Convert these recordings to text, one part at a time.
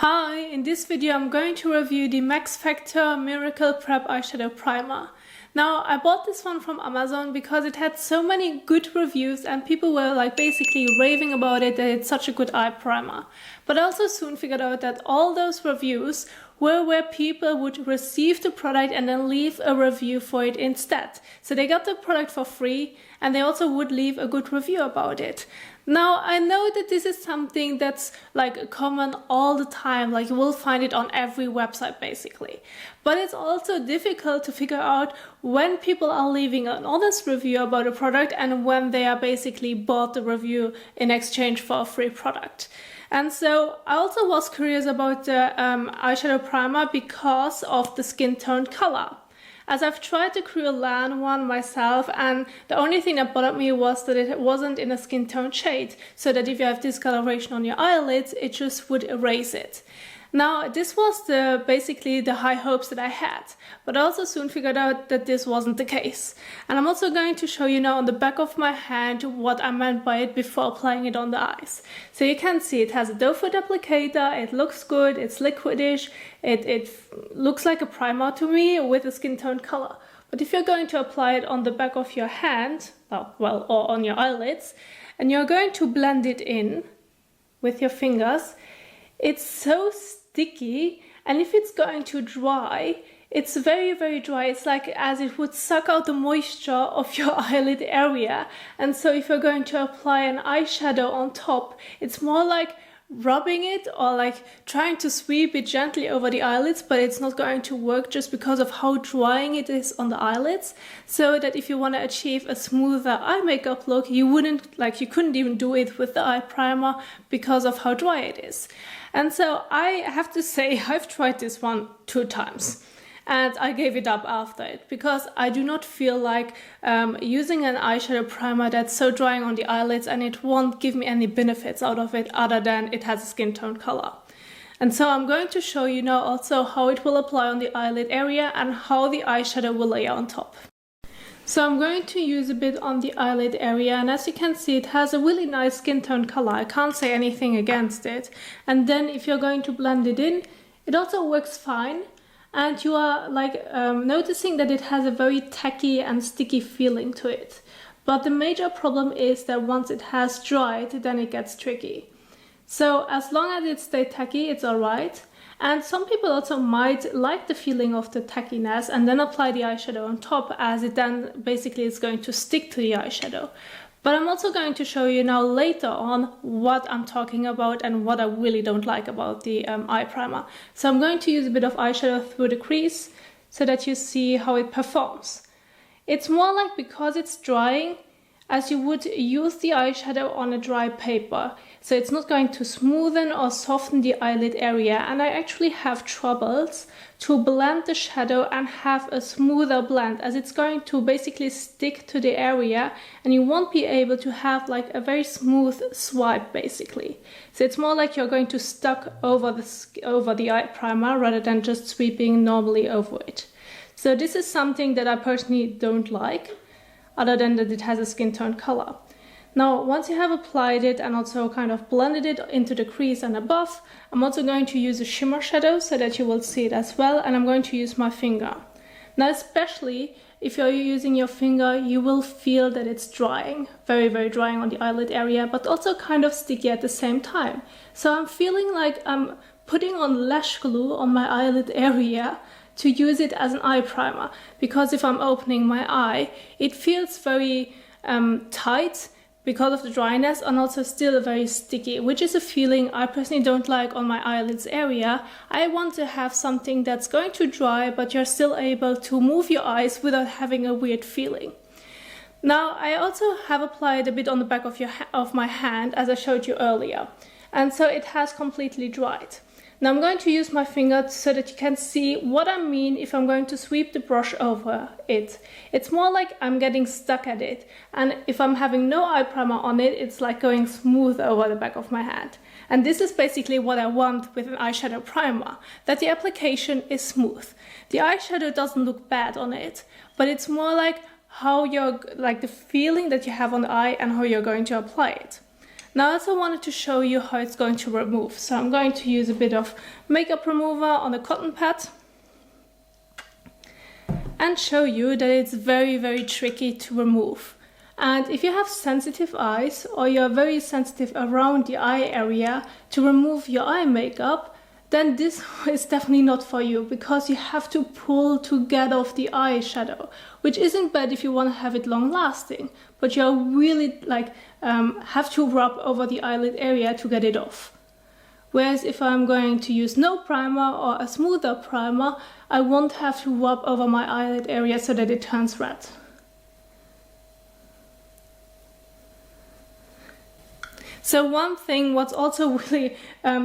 Hi, in this video I'm going to review the Max Factor Miracle Prep Eyeshadow Primer. Now, I bought this one from Amazon because it had so many good reviews and people were like basically raving about it, that it's such a good eye primer. But I also soon figured out that all those reviews were where people would receive the product and then leave a review for it instead. So they got the product for free and they also would leave a good review about it. Now, I know that this is something that's like common all the time, like you will find it on every website basically. But it's also difficult to figure out when people are leaving an honest review about a product and when they are basically bought the review in exchange for a free product. And so I also was curious about the eyeshadow primer because of the skin tone color. As I've tried the Cruelan one myself, and the only thing that bothered me was that it wasn't in a skin tone shade, so that if you have discoloration on your eyelids, it just would erase it. Now, this was basically the high hopes that I had, but I also soon figured out that this wasn't the case. And I'm also going to show you now on the back of my hand what I meant by it before applying it on the eyes. So you can see it has a doe foot applicator, it looks good, it's liquidish, it looks like a primer to me with a skin tone color. But if you're going to apply it on the back of your hand, or on your eyelids, and you're going to blend it in with your fingers, it's so sticky, and if it's going to dry, it's very, very dry. It's like as it would suck out the moisture of your eyelid area. And so if you're going to apply an eyeshadow on top, it's more like rubbing it or like trying to sweep it gently over the eyelids, but it's not going to work just because of how drying it is on the eyelids. So that if you want to achieve a smoother eye makeup look, you couldn't even do it with the eye primer because of how dry it is. And so I have to say I've tried this one 2 times. And I gave it up after it because I do not feel like using an eyeshadow primer that's so drying on the eyelids, and it won't give me any benefits out of it other than it has a skin tone color. And so I'm going to show you now also how it will apply on the eyelid area and how the eyeshadow will lay on top. So I'm going to use a bit on the eyelid area, and as you can see it has a really nice skin tone color. I can't say anything against it. And then if you're going to blend it in, it also works fine. And you are noticing that it has a very tacky and sticky feeling to it. But the major problem is that once it has dried, then it gets tricky. So as long as it stays tacky, it's alright. And some people also might like the feeling of the tackiness and then apply the eyeshadow on top, as it then basically is going to stick to the eyeshadow. But I'm also going to show you now later on what I'm talking about and what I really don't like about the eye primer. So I'm going to use a bit of eyeshadow through the crease so that you see how it performs. It's more like, because it's drying, as you would use the eyeshadow on a dry paper. So it's not going to smoothen or soften the eyelid area, and I actually have troubles to blend the shadow and have a smoother blend, as it's going to basically stick to the area and you won't be able to have like a very smooth swipe basically. So it's more like you're going to stuck over the eye primer rather than just sweeping normally over it. So this is something that I personally don't like, other than that it has a skin tone color. Now, once you have applied it and also kind of blended it into the crease and above, I'm also going to use a shimmer shadow so that you will see it as well, and I'm going to use my finger. Now, especially if you're using your finger, you will feel that it's drying, very, very drying on the eyelid area, but also kind of sticky at the same time. So I'm feeling like I'm putting on lash glue on my eyelid area to use it as an eye primer, because if I'm opening my eye, it feels very tight because of the dryness, and also still very sticky, which is a feeling I personally don't like on my eyelids area. I want to have something that's going to dry, but you're still able to move your eyes without having a weird feeling. Now, I also have applied a bit on the back of my hand, as I showed you earlier, and so it has completely dried. Now I'm going to use my finger so that you can see what I mean if I'm going to sweep the brush over it. It's more like I'm getting stuck at it, and if I'm having no eye primer on it, it's like going smooth over the back of my hand. And this is basically what I want with an eyeshadow primer, that the application is smooth. The eyeshadow doesn't look bad on it, but it's more like how the feeling that you have on the eye and how you're going to apply it. Now I also wanted to show you how it's going to remove. So I'm going to use a bit of makeup remover on a cotton pad and show you that it's very, very tricky to remove. And if you have sensitive eyes or you're very sensitive around the eye area to remove your eye makeup, then this is definitely not for you, because you have to pull to get off the eyeshadow, which isn't bad if you want to have it long lasting, but you really have to rub over the eyelid area to get it off. Whereas if I'm going to use no primer or a smoother primer, I won't have to rub over my eyelid area so that it turns red. So one thing what's also really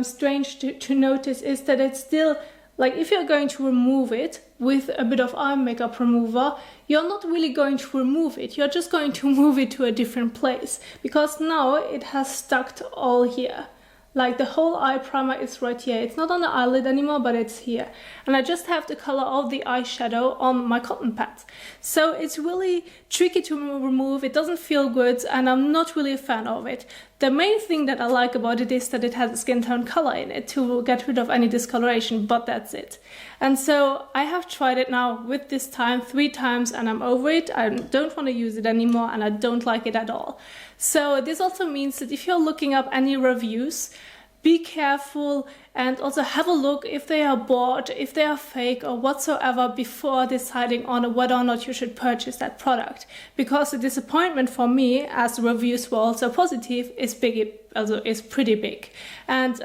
strange to notice is that it's still, like, if you're going to remove it with a bit of eye makeup remover, you're not really going to remove it, you're just going to move it to a different place, because now it has stuck all here. Like, the whole eye primer is right here. It's not on the eyelid anymore, but it's here. And I just have to color all the eyeshadow on my cotton pad. So it's really tricky to remove. It doesn't feel good, and I'm not really a fan of it. The main thing that I like about it is that it has a skin tone color in it to get rid of any discoloration, but that's it. And so I have tried it now with this time 3 times, and I'm over it. I don't want to use it anymore, and I don't like it at all. So this also means that if you're looking up any reviews, be careful and also have a look if they are bought, if they are fake or whatsoever, before deciding on whether or not you should purchase that product. Because the disappointment for me, as the reviews were also positive, is pretty big. And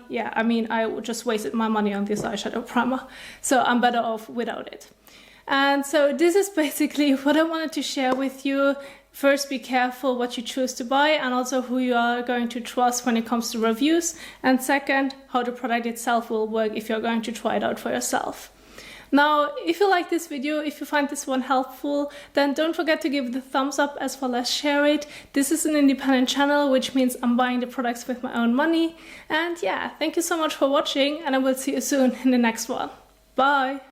yeah, I mean, I just wasted my money on this eyeshadow primer, so I'm better off without it. And so this is basically what I wanted to share with you. First, be careful what you choose to buy, and also who you are going to trust when it comes to reviews. And second, how the product itself will work if you're going to try it out for yourself. Now, if you like this video, if you find this one helpful, then don't forget to give it a thumbs up as well as share it. This is an independent channel, which means I'm buying the products with my own money. And yeah, thank you so much for watching, and I will see you soon in the next one. Bye!